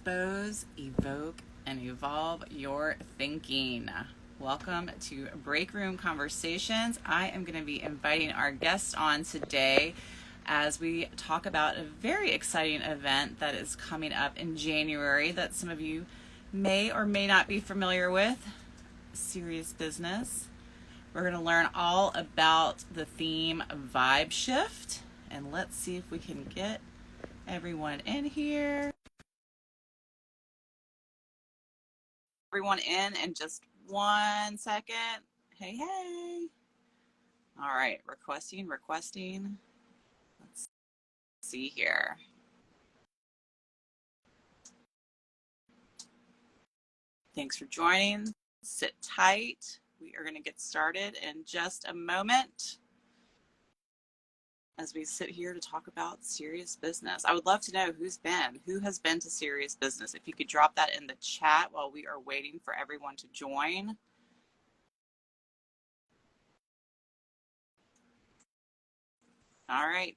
expose, evoke, and evolve your thinking. Welcome to Breakroom Conversations. I am going to be inviting our guests on today as we talk about a very exciting event that is coming up in January that some of you may or may not be familiar with, Serious Business. We're going to learn all about the theme Vibe Shift, and let's see if we can get everyone in here. Everyone in just 1 second. Hey. All right, requesting. Let's see here. Thanks for joining. Sit tight. We are going to get started in just a moment as we sit here to talk about Serious Business. I would love to know who has been to Serious Business. If you could drop that in the chat while we are waiting for everyone to join. All right.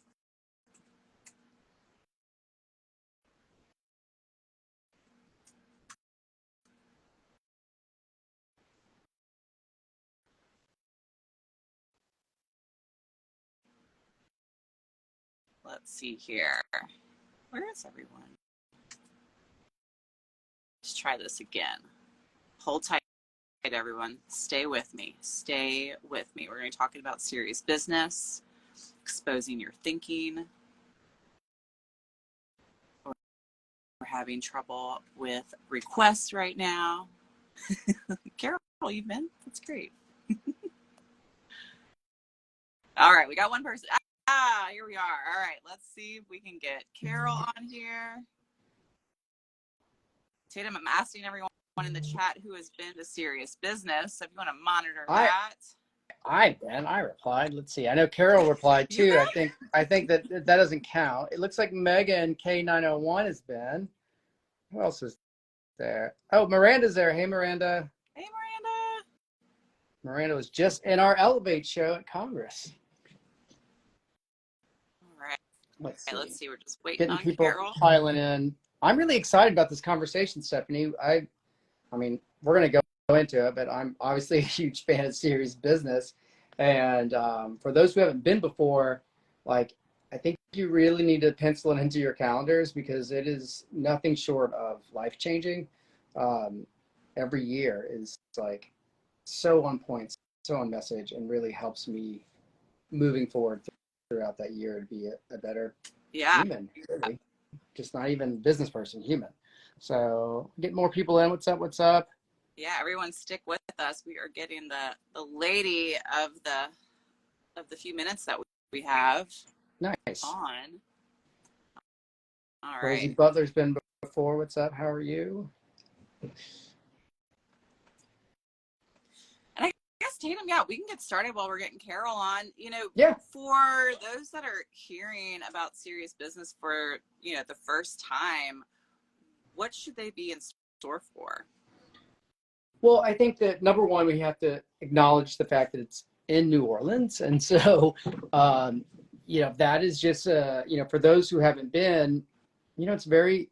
Let's see here. Where is everyone? Let's try this again. Hold tight, everyone. Stay with me. We're going to be talking about Serious Business, exposing your thinking. We're having trouble with requests right now. Carol, you've been? That's great. All right, we got one person. Here we are. All right, let's see if we can get Carol on here. Tatum, I'm asking everyone in the chat who has been to Serious Business. So if you want to monitor that. I replied. Let's see. I know Carol replied too. I think that doesn't count. It looks like Megan K901 has been. Who else is there? Oh, Miranda's there. Hey, Miranda. Hey, Miranda. Miranda was just in our Elevate show at Congress. All right. Let's see. We're just waiting Getting on people Carol piling in. I'm really excited about this conversation, Stephanie. I mean, we're going to go into it, but I'm obviously a huge fan of Serious Business. And for those who haven't been before, I think you really need to pencil it into your calendars because it is nothing short of life-changing. Every year is so on point, so on message, and really helps me moving forward throughout that year to be a better human, really. Just not even business person, human. So get more people in. What's up? Yeah, everyone stick with us. We are getting the lady of the few minutes that we have. Nice. On. All right. Rosie Butler's been before. What's up? How are you? And I guess, Tatum, we can get started while we're getting Carol on. For those that are hearing about Serious Business for, the first time, what should they be in store for? Well, I think that number one, we have to acknowledge the fact that it's in New Orleans. And so, that is just, for those who haven't been, it's a very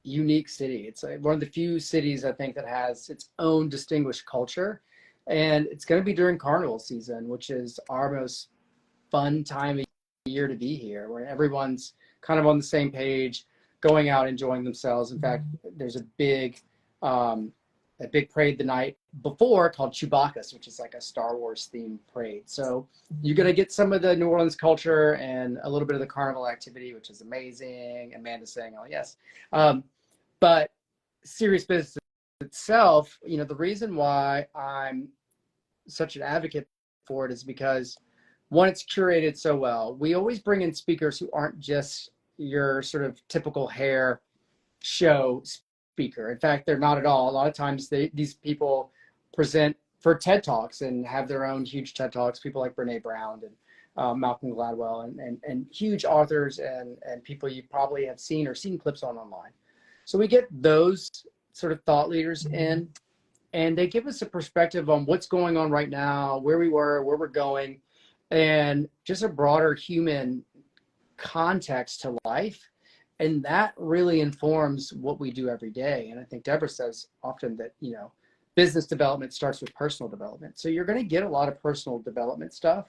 unique city. It's one of the few cities, I think, that has its own distinguished culture. And it's going to be during Carnival season, which is our most fun time of year to be here, where everyone's kind of on the same page, going out, enjoying themselves. In fact, there's a big parade the night before called Chewbacca's, which is like a Star Wars themed parade. So you're going to get some of the New Orleans culture and a little bit of the carnival activity, which is amazing. Amanda saying, oh, yes. But Serious Business itself, the reason why I'm such an advocate for it is because, one, it's curated so well. We always bring in speakers who aren't just your sort of typical hair show speaker. In fact, they're not at all. A lot of times these people present for TED Talks and have their own huge TED Talks, people like Brene Brown and Malcolm Gladwell and huge authors and people you probably have seen clips on online. So we get those sort of thought leaders in, and they give us a perspective on what's going on right now, where we were, where we're going, and just a broader human context to life. And that really informs what we do every day. And I think Deborah says often that, business development starts with personal development. So you're going to get a lot of personal development stuff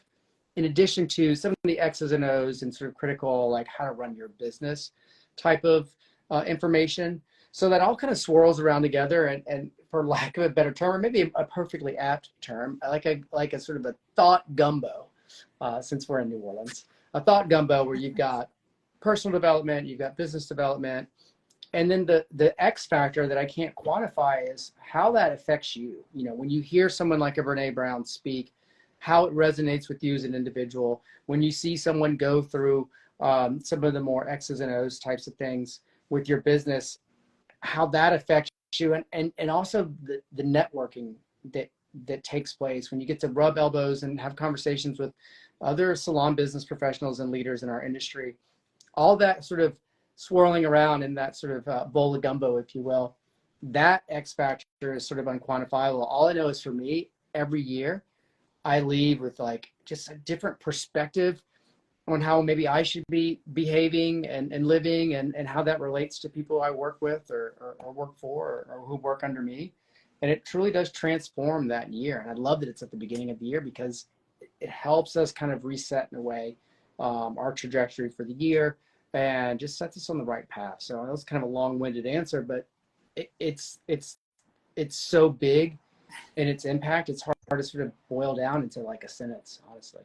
in addition to some of the X's and O's and sort of critical, like how to run your business type of information. So that all kind of swirls around together, and for lack of a better term, or maybe a perfectly apt term, like a sort of a thought gumbo, since we're in New Orleans, a thought gumbo where you've got personal development, you've got business development, and then the X factor that I can't quantify is how that affects you. When you hear someone like a Brene Brown speak, how it resonates with you as an individual. When you see someone go through some of the more X's and O's types of things with your business, how that affects you, and also the networking that takes place when you get to rub elbows and have conversations with other salon business professionals and leaders in our industry. All that sort of swirling around in that sort of bowl of gumbo, if you will, that X factor is sort of unquantifiable. All I know is for me, every year, I leave with like just a different perspective on how maybe I should be behaving and living, and how that relates to people I work with or work for, or who work under me. And it truly does transform that year. And I love that it's at the beginning of the year because it helps us kind of reset in a way our trajectory for the year and just sets us on the right path. So that was kind of a long-winded answer, but it's so big in its impact. It's hard to sort of boil down into like a sentence, honestly.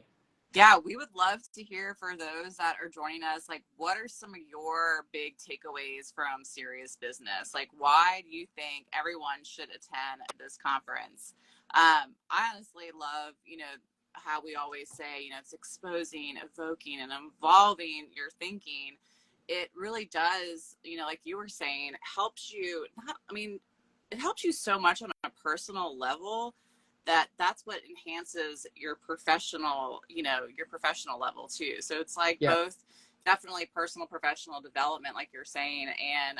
Yeah, we would love to hear for those that are joining us, like, what are some of your big takeaways from Serious Business? Like, why do you think everyone should attend this conference? I honestly love, how we always say, it's exposing, evoking, and evolving your thinking. It really does, like you were saying, helps you, it helps you so much on a personal level that's what enhances your professional, your professional level too. So it's like Yeah. both definitely personal, professional development, like you're saying. And,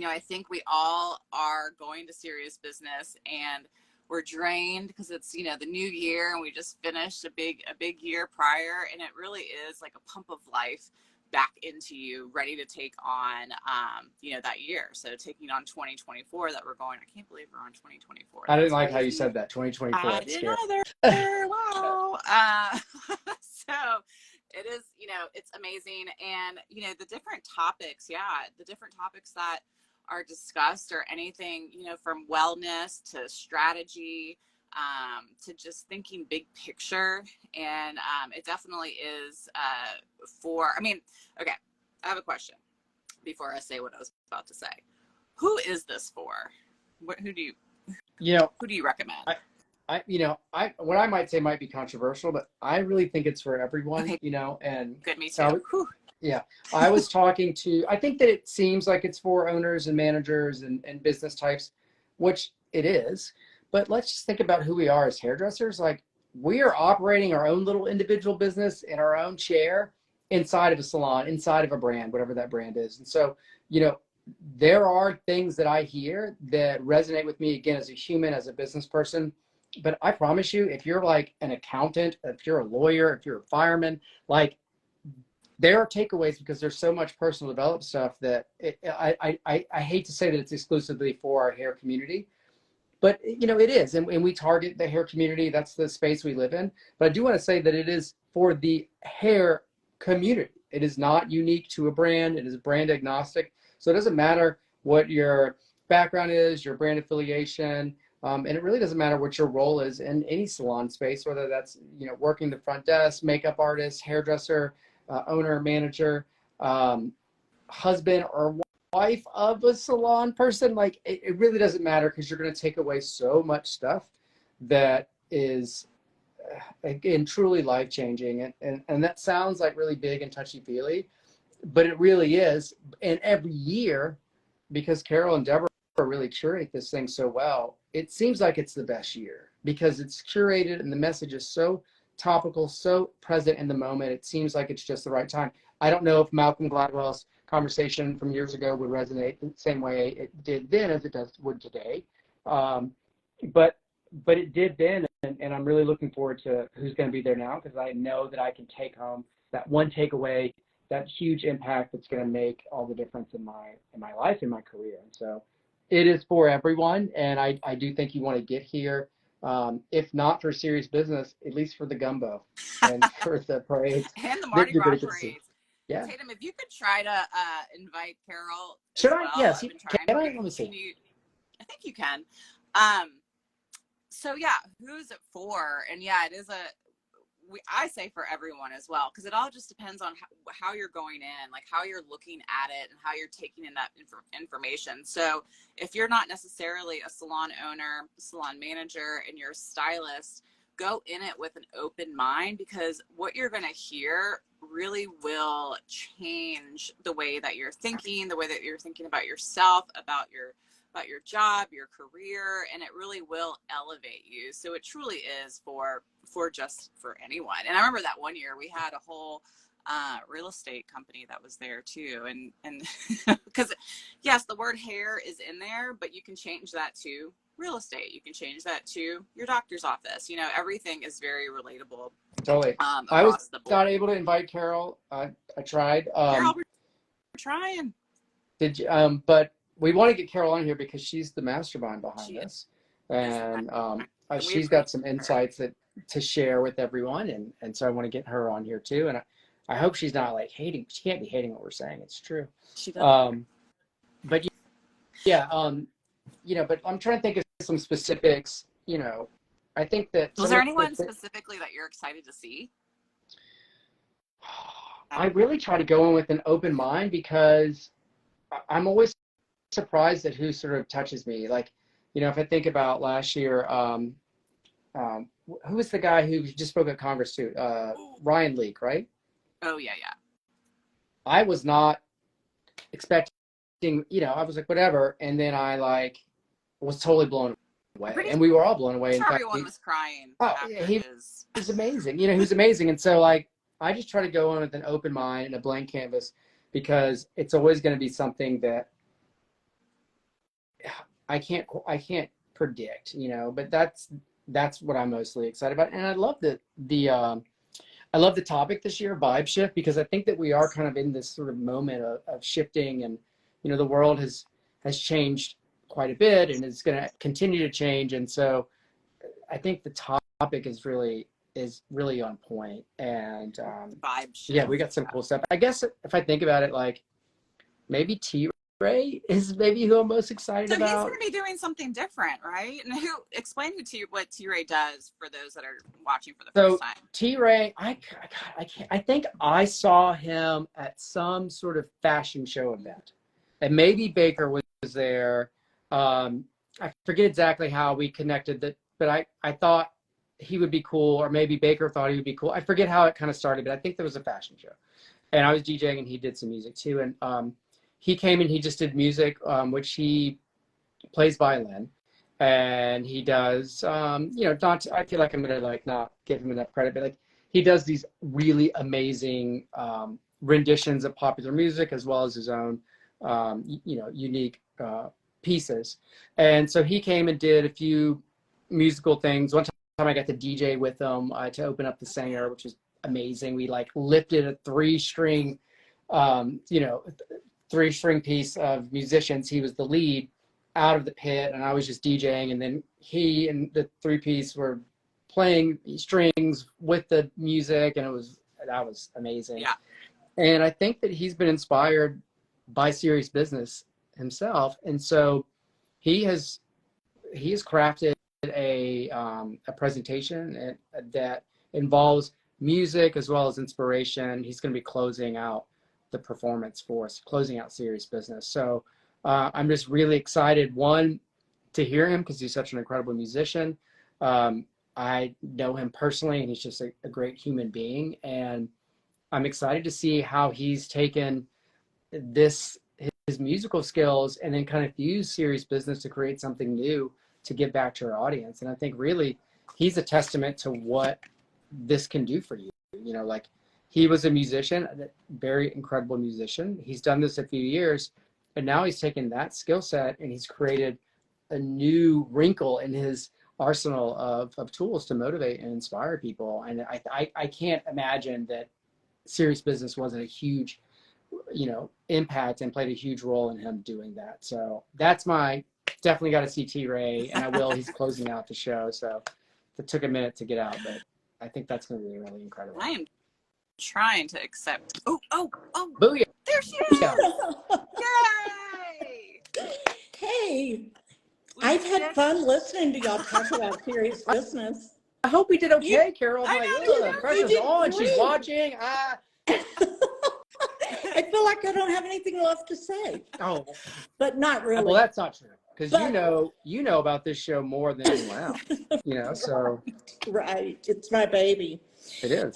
I think we all are going to Serious Business and we're drained because it's, the new year and we just finished a big year prior. And it really is like a pump of life back into you, ready to take on, that year. So taking on 2024 that we're going, I can't believe we're on 2024. I didn't That's like crazy. how you said that, 2024. I It's didn't scary. either. Wow. So it is, it's amazing. And, the different topics, the different topics that are discussed or anything, from wellness to strategy, to just thinking big picture. And it definitely is okay, I have a question before I say what I was about to say. Who is this for? Who do you recommend? What I might say might be controversial, but I really think it's for everyone, Okay, and good, me too. so yeah, I was I think that it seems like it's for owners and managers and business types, which it is. But let's just think about who we are as hairdressers. Like, we are operating our own little individual business in our own chair inside of a salon, inside of a brand, whatever that brand is. And so, there are things that I hear that resonate with me, again, as a human, as a business person. But I promise you, if you're like an accountant, if you're a lawyer, if you're a fireman, like, there are takeaways because there's so much personal development stuff that I hate to say that it's exclusively for our hair community, but it is, and we target the hair community. That's the space we live in. But I do want to say that it is for the hair community. It is not unique to a brand. It is brand agnostic. So it doesn't matter what your background is, your brand affiliation, and it really doesn't matter what your role is in any salon space, whether that's working the front desk, makeup artist, hairdresser, owner, manager, husband or wife of a salon person. Like, it really doesn't matter, because you're going to take away so much stuff that is, again, truly life changing. And that sounds like really big and touchy feely, but it really is. And every year, because Carol and Deborah really curate this thing so well, it seems like it's the best year because it's curated and the message is so topical, so present in the moment. It seems like it's just the right time. I don't know if Malcolm Gladwell's conversation from years ago would resonate the same way it did then as it would today. But it did then, and I'm really looking forward to who's going to be there now, because I know that I can take home that one takeaway that huge impact that's going to make all the difference in my life, in my career. And so it is for everyone. And I do think you want to get here, if not for serious business, at least for the gumbo and for the parades And the that Mardi you're Gras going to get to see. parades. Yeah. Tatum, if you could try to invite Carol Should as I? well, Yes. I've been Can trying I? to. Let me Can see. you? I think you can. Um, so yeah, who's it for? And yeah, it is I say for everyone as well, because it all just depends on how you're going in, like how you're looking at it and how you're taking in that information. So if you're not necessarily a salon owner, salon manager, and you're a stylist, go in it with an open mind, because what you're going to hear really will change the way that you're thinking, the way that you're thinking about yourself, about your job, your career, and it really will elevate you. So it truly is for anyone. And I remember that one year we had a whole real estate company that was there too, and because yes, the word hair is in there, but you can change that to real estate. You can change that to your doctor's office. You know, everything is very relatable Totally. I was across the not board. able to invite Carol. I tried. Carol, we're trying. Did you, but we want to get Carol on here because she's the mastermind behind She this, is, and and we she's got appreciate some her. insights to share with everyone, and so I want to get her on here too. And I hope she's not like hating. She can't be hating what we're saying. It's true. She does. But yeah, but I'm trying to think of some specifics. I think that Was some there of anyone the specifically that you're excited to see? I really try to go in with an open mind because I'm always surprised at who sort of touches me. Like, if I think about last year, who was the guy who just spoke at Congress too? Ryan Leake, right? Oh yeah, yeah. I was not expecting, I was like, whatever. And then I was totally blown I'm away. pretty And we were all blown away. In sure fact, everyone was crying yeah, after he his. was amazing. He was amazing. And so I just try to go on with an open mind and a blank canvas because it's always going to be something that I can't predict, but that's what I'm mostly excited about. And I love I love the topic this year, vibe shift, because I think that we are kind of in this sort of moment of shifting, and the world has changed quite a bit and is going to continue to change. And so I think the topic is really on point. And Vibe yeah, shift. we got some cool stuff. I guess if I think about it, like maybe Ray is maybe who I'm most excited So he's about. going to be doing something different, right? And who explain to you what T Ray does for those that are watching for the first So time? Ray, I think I saw him at some sort of fashion show event, and maybe Baker was there. I forget exactly how we connected that, but I thought he would be cool, or maybe Baker thought he would be cool. I forget how it kind of started, but I think there was a fashion show, and I was DJing, and he did some music too. And he came and he just did music, which he plays violin, and he does not, I feel like I'm gonna not give him enough credit, but he does these really amazing renditions of popular music as well as his own unique pieces. And so he came and did a few musical things. One time I got to DJ with him to open up the singer, which was amazing. We lifted a um, you know three string piece of musicians. He was the lead, out of the pit, and I was just DJing, and then he and the three-piece were playing strings with the music, and that was amazing. Yeah. And I think that he's been inspired by serious business himself, and so he has crafted a presentation that involves music as well as inspiration. He's going to be closing out the performance for us, closing out serious business. So I'm just really excited, one, to hear him because he's such an incredible musician. I know him personally, and he's just a great human being. And I'm excited to see how he's taken his musical skills and then kind of fuse serious business to create something new to give back to our audience. And I think really he's a testament to what this can do for you. He was a musician, a very incredible musician. He's done this a few years, and now he's taken that skill set and he's created a new wrinkle in his arsenal of tools to motivate and inspire people. And I can't imagine that serious business wasn't a huge, impact and played a huge role in him doing that. So that's definitely got to see T Ray, and I will. He's closing out the show, so it took a minute to get out, but I think that's going to be really incredible. I am trying to accept. Oh! Booyah! There she is! Yay! Hey, I've had fun listening to y'all talk about serious business. I hope we did okay, Carol. I'm know, pressure's on. She's great. watching. I feel like I don't have anything left to say. Oh, but not really. Well, that's not true, because you know about this show more than anyone else. So right, it's my baby. It is.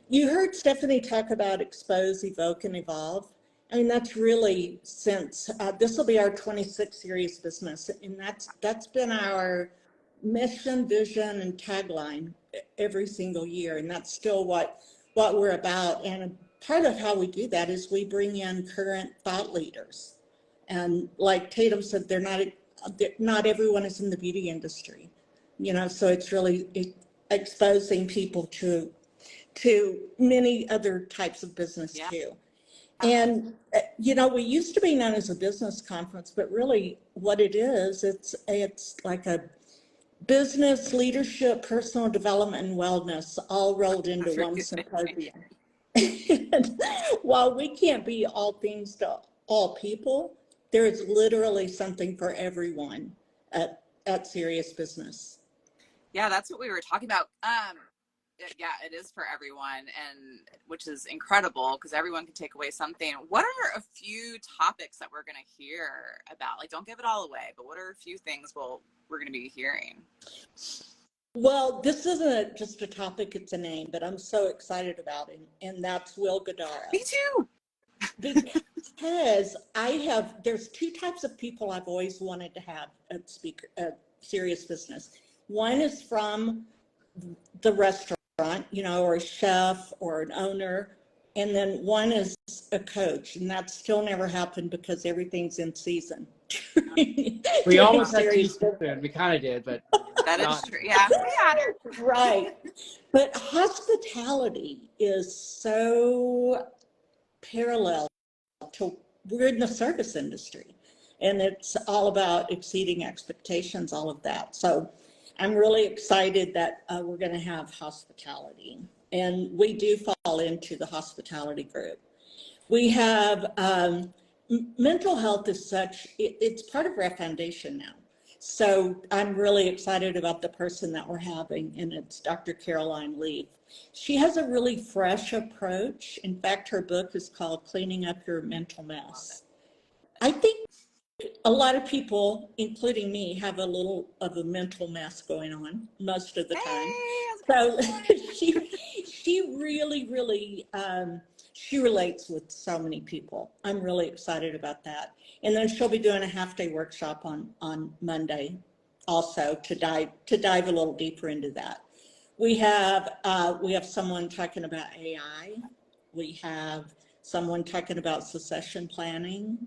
You heard Stephanie talk about expose, evoke, and evolve. I mean, that's really since this will be our 26th serious business, and that's been our mission, vision, and tagline every single year, and that's still what we're about. And part of how we do that is we bring in current thought leaders, and like Tatum said, not everyone is in the beauty industry, so it's really exposing people to many other types of business too. And we used to be known as a business conference, but really what it is, it's like a business, leadership, personal development, and wellness all rolled into one symposium. And while we can't be all things to all people, there is literally something for everyone at Serious Business. Yeah, that's what we were talking about. Yeah, it is for everyone, and which is incredible because everyone can take away something. What are a few topics that we're going to hear about? Like, don't give it all away, but what are a few things we're going to be hearing? Well, this isn't just a topic, it's a name, but I'm so excited about it, and that's Will Guidara. Me too. Because there's two types of people I've always wanted to have at Serious Business. One is from the restaurant, or a chef or an owner. And then one is a coach, and that still never happened because everything's in season. We almost had teaspoon. We kind of did, but that is true. Yeah, we had it. Right. But hospitality is so parallel to, we're in the service industry, and it's all about exceeding expectations, all of that. So I'm really excited that we're going to have hospitality, and we do fall into the hospitality group. We have mental health is it's part of our foundation now. So I'm really excited about the person that we're having, and it's Dr. Caroline Leaf. She has a really fresh approach. In fact, her book is called Cleaning Up Your Mental Mess. I think a lot of people, including me, have a little of a mental mess going on most of the time. So she really, she relates with so many people. I'm really excited about that. And then she'll be doing a half-day workshop on Monday also to dive a little deeper into that. We have someone talking about AI. We have someone talking about succession planning,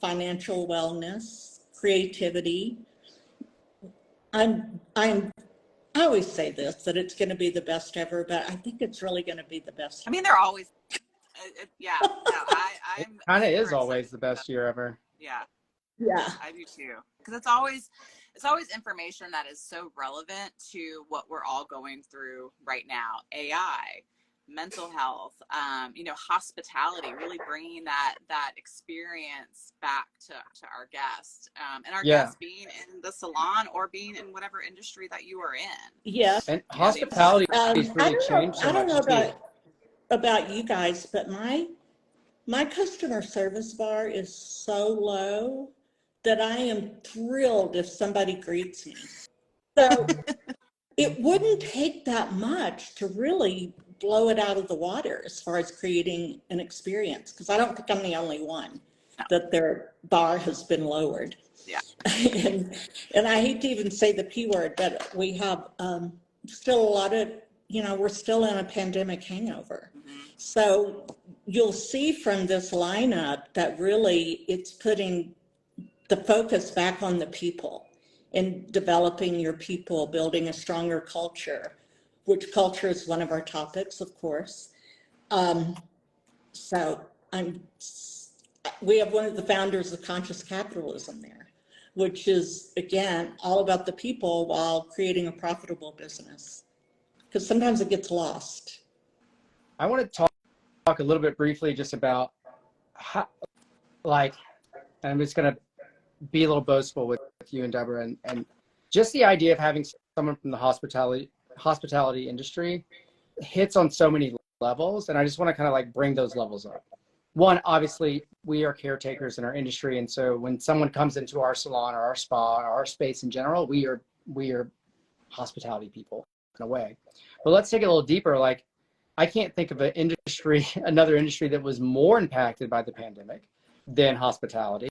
financial wellness, creativity. I always say this, that it's going to be the best ever, but I think it's really going to be the best. I mean, they're always, yeah. No, I'm kind of is always the best year ever. Yeah. Yeah. I do too. Because it's always information that is so relevant to what we're all going through right now. AI, mental health, hospitality, really bringing that experience back to our guests, and our guests being in the salon or being in whatever industry that you are in. Yeah. And hospitality has really changed so much. I don't know about you guys, but my customer service bar is so low that I am thrilled if somebody greets me. So it wouldn't take that much to really blow it out of the water as far as creating an experience, because I don't think I'm the only one that their bar has been lowered. Yeah. and I hate to even say the P word, but we have still a lot of, we're still in a pandemic hangover. Mm-hmm. So you'll see from this lineup that really it's putting the focus back on the people and developing your people, building a stronger culture, which culture is one of our topics, of course. So we have one of the founders of conscious capitalism there, which is, again, all about the people while creating a profitable business. Because sometimes it gets lost. I want to talk a little bit briefly just about how, like, and I'm just going to be a little boastful with you and Deborah, and just the idea of having someone from the hospitality industry hits on so many levels. And I just want to kind of like bring those levels up. One, obviously, we are caretakers in our industry. And so when someone comes into our salon or our spa or our space in general, we are hospitality people in a way. But let's take it a little deeper. Like, I can't think of another industry that was more impacted by the pandemic than hospitality.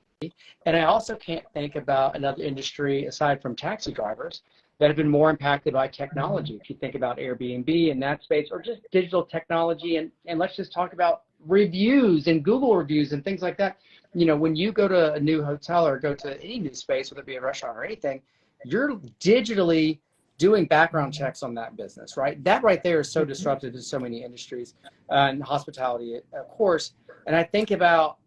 And I also can't think about another industry aside from taxi drivers that have been more impacted by technology. If you think about Airbnb in that space, or just digital technology, and let's just talk about reviews and Google reviews and things like that. You know, when you go to a new hotel or go to any new space, whether it be a restaurant or anything, you're digitally doing background checks on that business, right? That right there is so disruptive to so many industries, and hospitality, of course. And I think about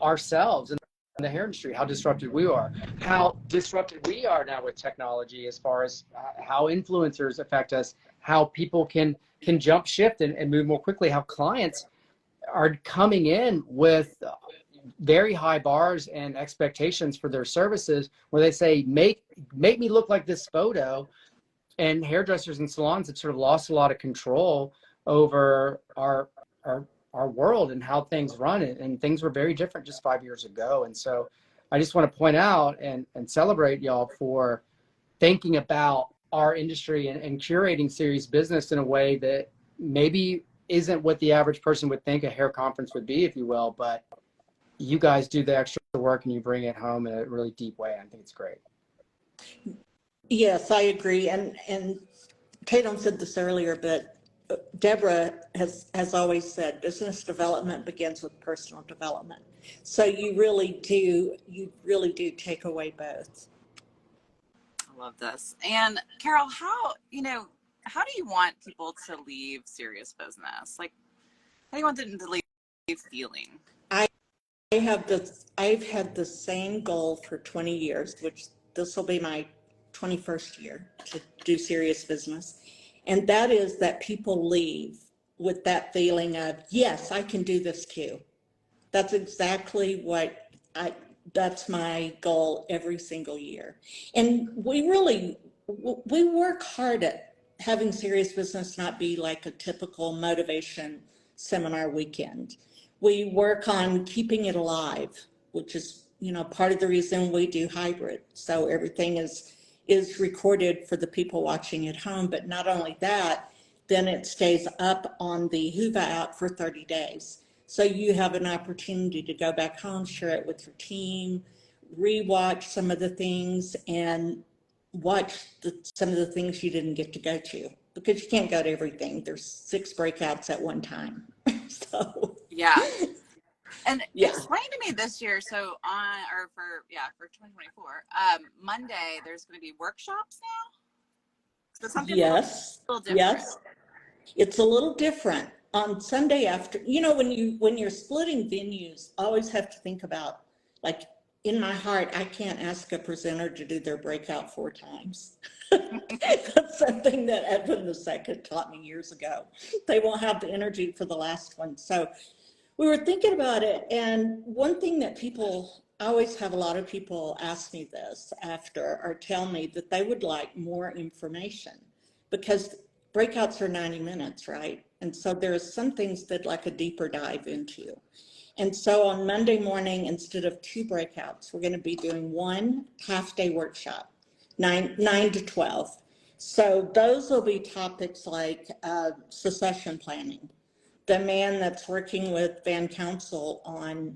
ourselves and the hair industry, how disrupted we are, how disrupted we are now with technology, as far as how influencers affect us, how people can jump shift and move more quickly, how clients are coming in with very high bars and expectations for their services, where they say, make me look like this photo. And hairdressers and salons have sort of lost a lot of control over our world and how things run, and things were very different just 5 years ago. And so I just want to point out and celebrate y'all for thinking about our industry and curating serious business in a way that maybe isn't what the average person would think a hair conference would be, if you will, but you guys do the extra work and you bring it home in a really deep way. I think it's great. Yes, I agree. And Tatum said this earlier, but Deborah has always said business development begins with personal development. So you really do take away both. I love this. And Carol, how do you want people to leave serious business? Like, how do you want them to leave feeling? I've had the same goal for 20 years, which this will be my 21st year to do serious business. And that is that people leave with that feeling of, yes, I can do this too. That's exactly that's my goal every single year. And we work hard at having serious business not be like a typical motivation seminar weekend. We work on keeping it alive, which is, part of the reason we do hybrid. So everything is recorded for the people watching at home. But not only that, then it stays up on the Hoover app for 30 days. So you have an opportunity to go back home, share it with your team, rewatch some of the things, and watch some of the things you didn't get to go to, because you can't go to everything. There's 6 breakouts at one time. So yeah. And yeah. explain to me this year, so for 2024, Monday there's going to be workshops now. So something Yes. a little different. Yes. It's a little different. On Sunday after, when you're splitting venues, I always have to think about, like, in my heart, I can't ask a presenter to do their breakout 4 times. That's something that Edwin II taught me years ago. They won't have the energy for the last one. So we were thinking about it. And one thing that I always have a lot of people ask me this after, or tell me that they would like more information, because breakouts are 90 minutes, right? And so there's some things that like a deeper dive into. And so on Monday morning, instead of 2 breakouts, we're going to be doing 1 half-day workshop, 9 to 12. So those will be topics like succession planning. The man that's working with Van Council on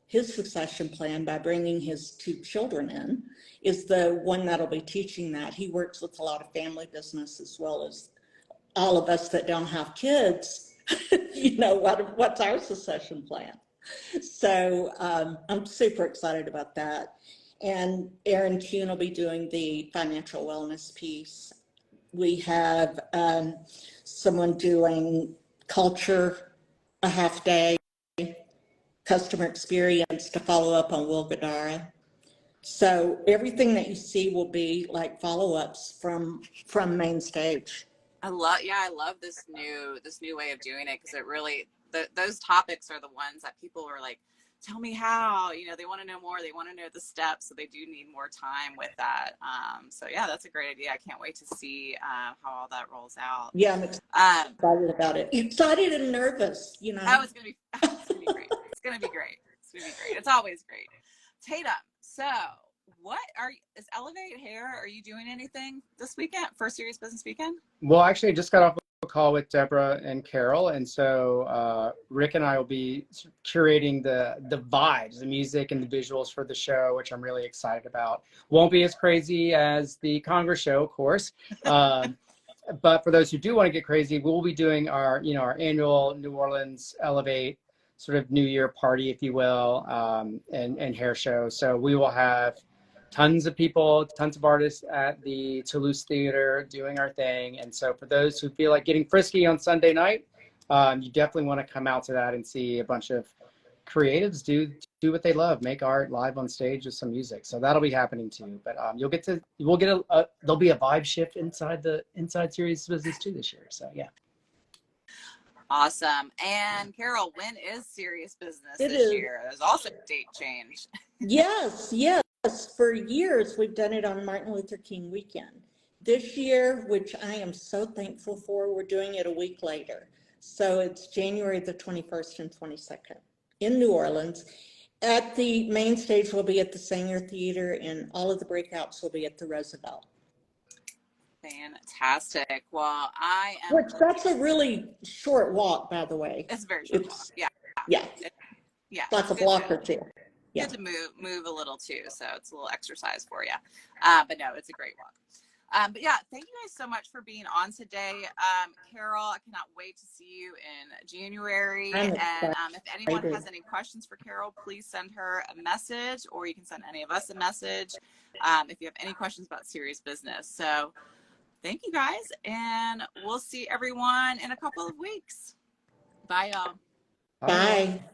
his succession plan by bringing his 2 children in is the one that'll be teaching that. He works with a lot of family business, as well as all of us that don't have kids. What's our succession plan? So I'm super excited about that. And Erin Kuhn will be doing the financial wellness piece. We have someone doing culture a half day customer experience to follow up on Will Gadara. So everything that you see will be like follow-ups from main stage. I love this new way of doing it, because it really, those topics are the ones that people are like, tell me how, they want to know more, they want to know the steps, so they do need more time with that. So yeah, that's a great idea. I can't wait to see how all that rolls out. Yeah, I'm Um, excited about it. Excited and nervous, oh, it's gonna be great. It's gonna be great. It's gonna be great. It's always great. Tatum, so is Elevate Hair, are you doing anything this weekend for Serious Business Weekend? Well, actually, I just got off a call with Deborah and Carol, and so Rick and I will be curating the vibes, the music, and the visuals for the show, which I'm really excited about. Won't be as crazy as the Congress show, of course, but for those who do want to get crazy, we'll be doing our annual New Orleans Elevate sort of New Year party, if you will, and hair show. So we will have tons of people, tons of artists at the Toulouse Theater doing our thing. And so for those who feel like getting frisky on Sunday night, you definitely want to come out to that and see a bunch of creatives do what they love, make art live on stage with some music. So that'll be happening too. But there'll be a vibe shift inside Serious Business too this year. So yeah. Awesome. And Carol, when is Serious Business It this is. year? There's also a date change. Yes, yes. For years, we've done it on Martin Luther King weekend. This year, which I am so thankful for, we're doing it a week later. So it's January the 21st and 22nd in New Orleans. At the main stage, we'll be at the Sanger Theater, and all of the breakouts will be at the Roosevelt. Fantastic. Well, Which that's a really short walk, by the way. It's a very short walk. Yeah. Yeah. Yeah. Like a block or two. Yeah. Good to move a little too, so it's a little exercise for you. But no, it's a great walk. But yeah, thank you guys so much for being on today. Carol, I cannot wait to see you in January. And if anyone has any questions for Carol, please send her a message, or you can send any of us a message if you have any questions about Serious Business. So thank you guys, and we'll see everyone in a couple of weeks. Bye, y'all. Bye.